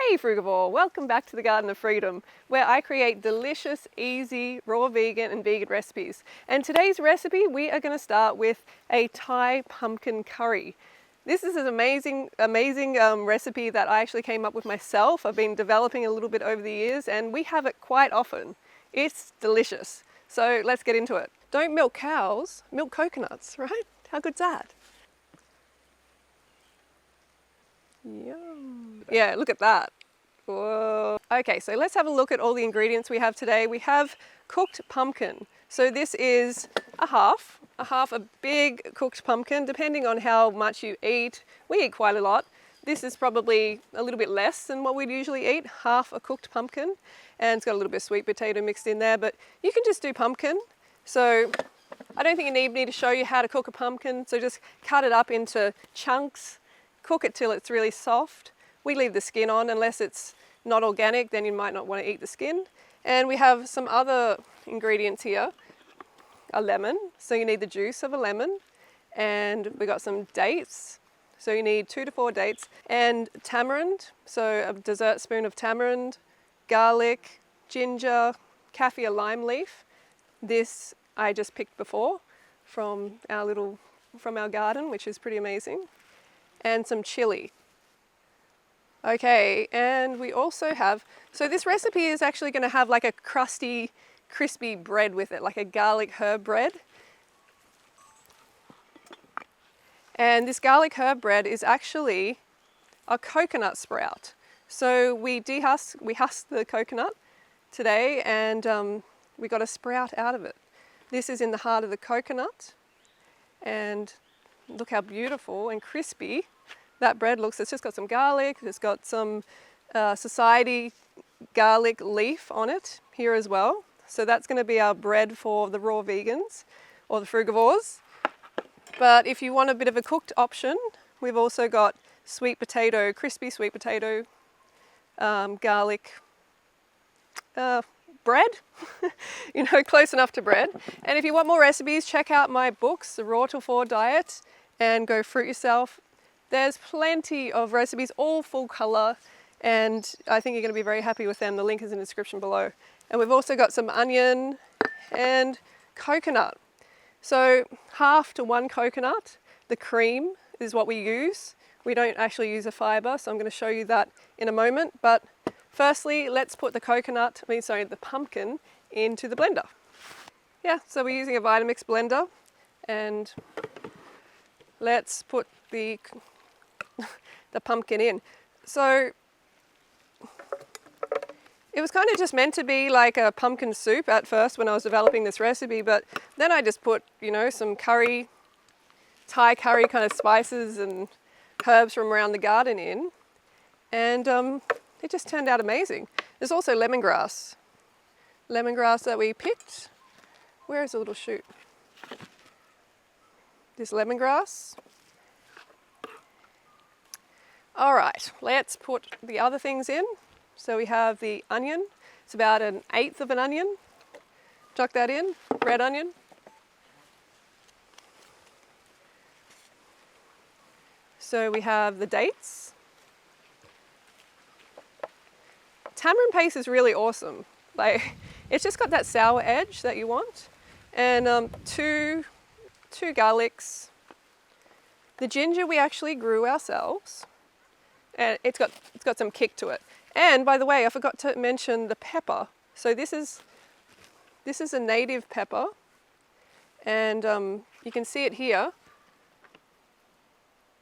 Hey Frugivore, welcome back to the Garden of Freedom, where I create delicious, easy, raw vegan and vegan recipes. And today's recipe, we are going to start with a Thai pumpkin curry. This is an amazing recipe that I actually came up with myself. I've been developing a little bit over the years and we have it quite often. It's delicious. So let's get into it. Don't milk cows, milk coconuts, right? How good's that? Yum. Yeah, look at that. Whoa. Okay, so let's have a look at all the ingredients we have today. We have cooked pumpkin. So this is a half a big cooked pumpkin, depending on how much you eat. We eat quite a lot. This is probably a little bit less than what we'd usually eat, half a cooked pumpkin. And it's got a little bit of sweet potato mixed in there, but you can just do pumpkin. So I don't think you need me to show you how to cook a pumpkin. So just cut it up into chunks. Cook it till it's really soft. We leave the skin on unless it's not organic, then you might not want to eat the skin. And we have some other ingredients here. A lemon, so you need the juice of a lemon. And we got some dates, so you need 2 to 4 dates. And tamarind, so a dessert spoon of tamarind, garlic, ginger, kaffir lime leaf. This I just picked before from our garden, which is pretty amazing. And some chili. Okay, and we also have, so this recipe is actually going to have like a crusty, crispy bread with it, like a garlic herb bread. And this garlic herb bread is actually a coconut sprout. So we husk the coconut today and we got a sprout out of it. This is in the heart of the coconut and look how beautiful and crispy that bread looks. It's just got some garlic, it's got some society garlic leaf on it here as well. So that's going to be our bread for the raw vegans or the frugivores. But if you want a bit of a cooked option, we've also got sweet potato, crispy sweet potato, garlic bread, you know, close enough to bread. And if you want more recipes, check out my books, The Raw to 4 Diet and Go Fruit Yourself. There's plenty of recipes, all full color, and I think you're going to be very happy with them. The link is in the description below. And we've also got some onion and coconut. So 1/2 to 1 coconut. The cream is what we use. We don't actually use a fiber, so I'm going to show you that in a moment. But firstly, let's put the the pumpkin into the blender. Yeah, so we're using a Vitamix blender, and let's put the pumpkin in. So it was kind of just meant to be like a pumpkin soup at first when I was developing this recipe, but then I just put, you know, some curry, Thai curry kind of spices and herbs from around the garden in, and it just turned out amazing. There's also lemongrass that we picked. Where is the little shoot? This lemongrass. All right, let's put the other things in. So we have the onion. It's about 1/8 of an onion. Chuck that in, red onion. So we have the dates. Tamarind paste is really awesome. Like, it's just got that sour edge that you want. And two garlics. The ginger we actually grew ourselves. And it's got some kick to it. And by the way, I forgot to mention the pepper. So this is a native pepper, and you can see it here.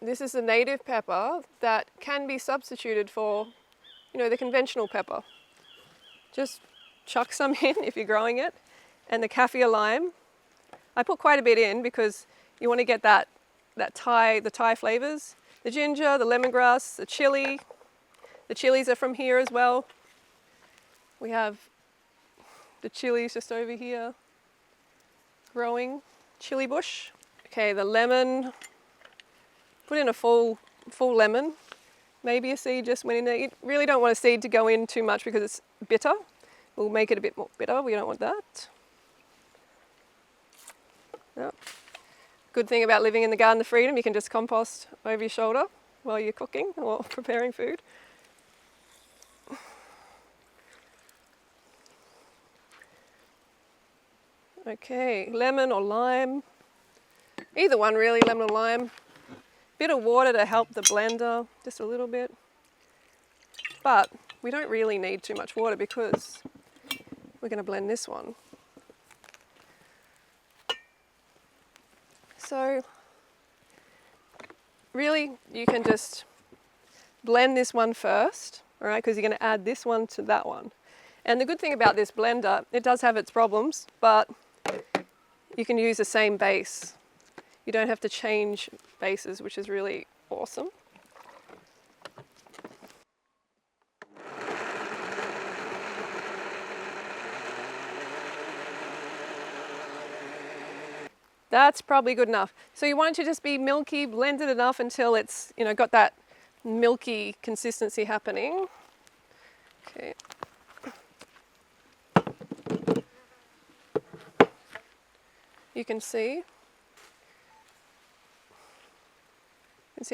This is a native pepper that can be substituted for, you know, the conventional pepper. Just chuck some in if you're growing it. And the kaffir lime, I put quite a bit in because you want to get the Thai flavors. The ginger, the lemongrass, the chili. The chilies are from here as well. We have the chilies just over here, growing chili bush. Okay, the lemon. Put in a full lemon. Maybe a seed just went in there. You really don't want a seed to go in too much because it's bitter. We'll make it a bit more bitter. We don't want that. Yep. Good thing about living in the Garden of Freedom, you can just compost over your shoulder while you're cooking or preparing food. Okay, lemon or lime. Either one really, lemon or lime. Bit of water to help the blender, just a little bit. But we don't really need too much water because we're going to blend this one. So really you can just blend this one first, all right, because you're going to add this one to that one. And the good thing about this blender, it does have its problems, but you can use the same base. You don't have to change bases, which is really awesome. That's probably good enough. So you want it to just be milky, blended enough until it's, you know, got that milky consistency happening. Okay. You can see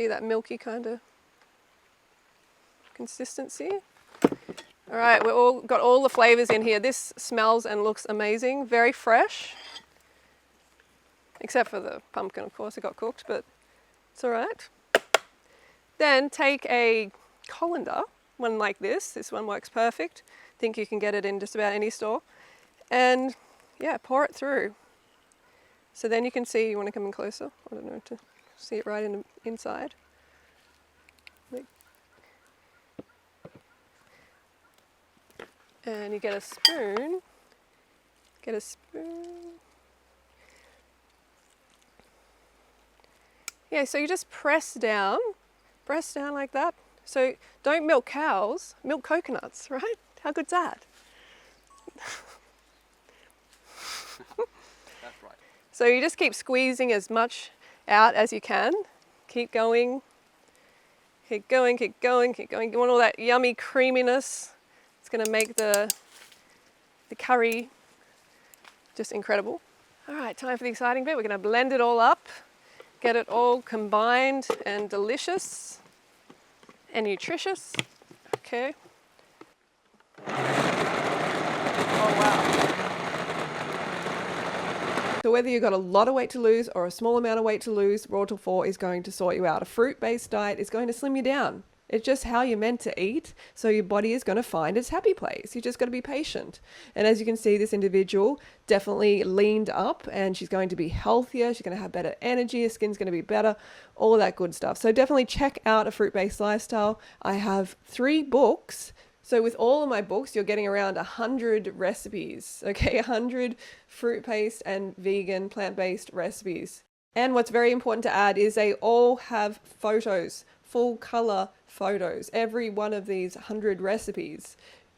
that milky kind of consistency. All right, we've all got all the flavors in here. This smells and looks amazing, very fresh. Except for the pumpkin, of course, it got cooked, but it's all right. Then take a colander, one like this. This one works perfect. I think you can get it in just about any store. And yeah, pour it through. So then you can see, you want to come in closer? I don't know, to see it right in the inside. And you get a spoon. Get a spoon. Yeah, so you just press down like that. So don't milk cows, milk coconuts, right? How good's that? That's right. So you just keep squeezing as much out as you can. Keep going. Keep going, keep going, keep going. You want all that yummy creaminess. It's going to make the curry just incredible. All right, time for the exciting bit. We're going to blend it all up. Get it all combined and delicious and nutritious. Okay. Oh wow. So whether you've got a lot of weight to lose or a small amount of weight to lose, Raw Till 4 is going to sort you out. A fruit-based diet is going to slim you down. It's just how you're meant to eat, so your body is going to find its happy place. You just got to be patient. And as you can see, this individual definitely leaned up and she's going to be healthier. She's going to have better energy. Her skin's going to be better, all of that good stuff. So definitely check out A Fruit-Based Lifestyle. I have 3 books. So with all of my books, you're getting around 100 recipes, okay? 100 fruit-based and vegan, plant-based recipes. And what's very important to add is they all have photos, full color photos, every one of these 100 recipes.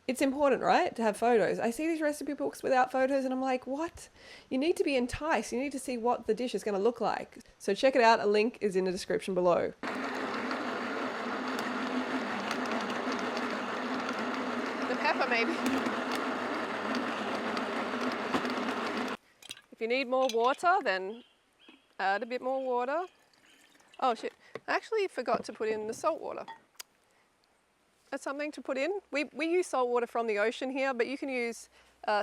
It's important, right, to have photos. I see these recipe books without photos and I'm like, what? You need to be enticed. You need to see what the dish is going to look like. So check it out. A link is in the description below. The pepper, maybe. If you need more water, then add a bit more water. Oh shit, I actually forgot to put in the salt water. That's something to put in. We use salt water from the ocean here, but you can use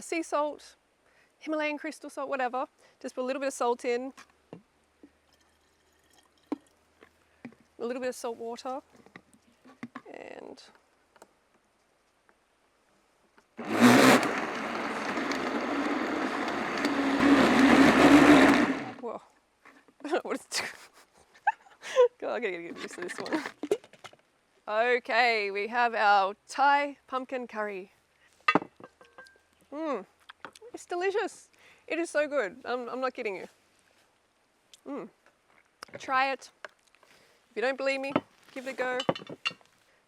sea salt, Himalayan crystal salt, whatever. Just put a little bit of salt in. A little bit of salt water. And whoa. I don't know what it's doing. God, I gotta get used to this one. Okay, we have our Thai pumpkin curry. It's delicious. It is so good. I'm not kidding you. Try it. If you don't believe me, give it a go.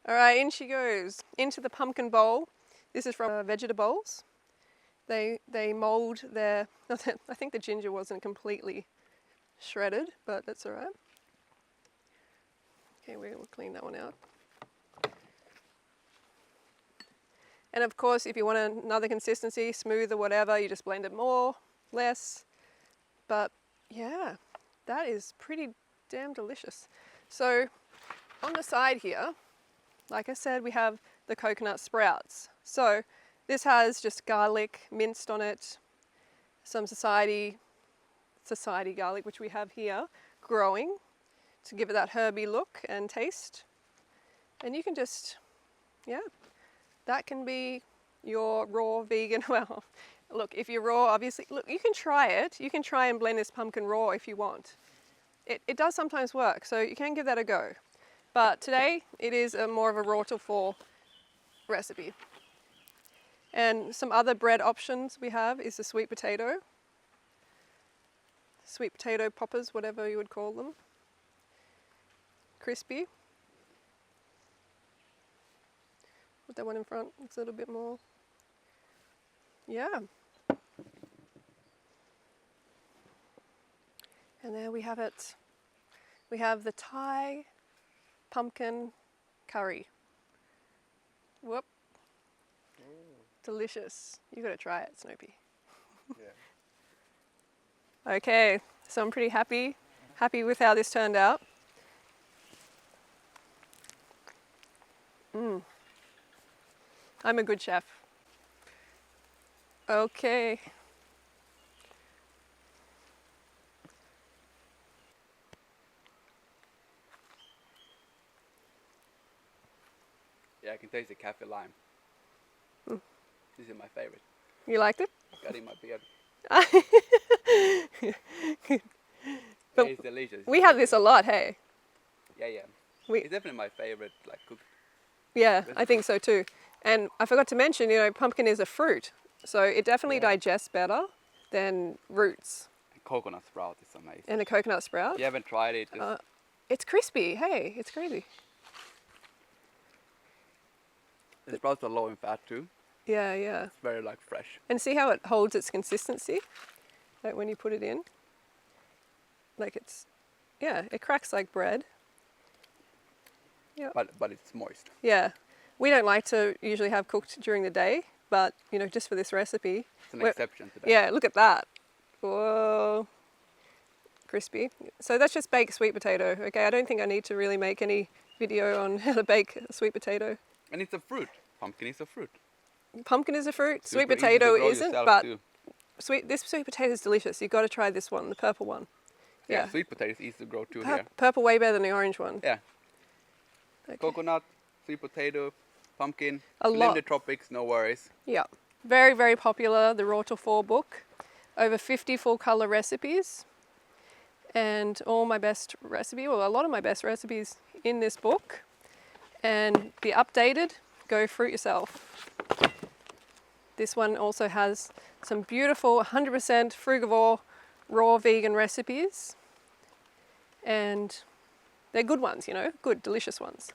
All right, in she goes into the pumpkin bowl. This is from Vegetables. They mold their. I think the ginger wasn't completely shredded, but that's all right. Okay, we'll clean that one out. And of course, if you want another consistency, smooth or whatever, you just blend it more, less. But yeah, that is pretty damn delicious. So on the side here, like I said, we have the coconut sprouts. So this has just garlic minced on it, some society garlic, which we have here, growing to give it that herby look and taste. And you can just, yeah, that can be your raw vegan. Well, look, if you're raw, obviously, look, you can try it. You can try and blend this pumpkin raw if you want. It does sometimes work, so you can give that a go. But today, it is more of a raw till fall recipe. And some other bread options we have is the sweet potato poppers, whatever you would call them. Crispy. Put that one in front, it's a little bit more. Yeah. And there we have it. We have the Thai pumpkin curry. Whoop. Delicious. You gotta try it, Snoopy. Yeah. Okay, so I'm pretty happy with how this turned out. I'm a good chef. Okay. Yeah, I can taste the cafe lime. This is my favorite. You liked it? Got in my beard. But it's delicious. We have this a lot, hey? Yeah. It's definitely my favorite, like, cooked. Yeah, recipe. I think so too. And I forgot to mention, pumpkin is a fruit, so it definitely digests better than roots. And coconut sprout is amazing. And a coconut sprout? You haven't tried it? It's crispy, hey, it's crazy. The sprouts are low in fat too. Yeah. It's very, like, fresh. And see how it holds its consistency? Like when you put it in? Like it cracks like bread. Yeah. But it's moist. Yeah. We don't like to usually have cooked during the day, but, just for this recipe. It's an exception today. Yeah, look at that. Whoa. Crispy. So that's just baked sweet potato. Okay, I don't think I need to really make any video on how to bake a sweet potato. And it's a fruit. Pumpkin is a fruit. Pumpkin is a fruit. Sweet Super easy to potato grow isn't, yourself but too. this sweet potato is delicious. You've got to try this one, the purple one. Yeah, sweet potato is easy to grow too here. Purple way better than the orange one. Yeah. Okay. Coconut, sweet potato, pumpkin. A Live lot. in the tropics, no worries. Yeah. Very, very popular, the Raw till Fall book. Over 50 full color recipes. And all my best recipes, well, a lot of my best recipes in this book. And be updated, go fruit yourself. This one also has some beautiful 100% Frugivore raw vegan recipes. And they're good ones, good, delicious ones.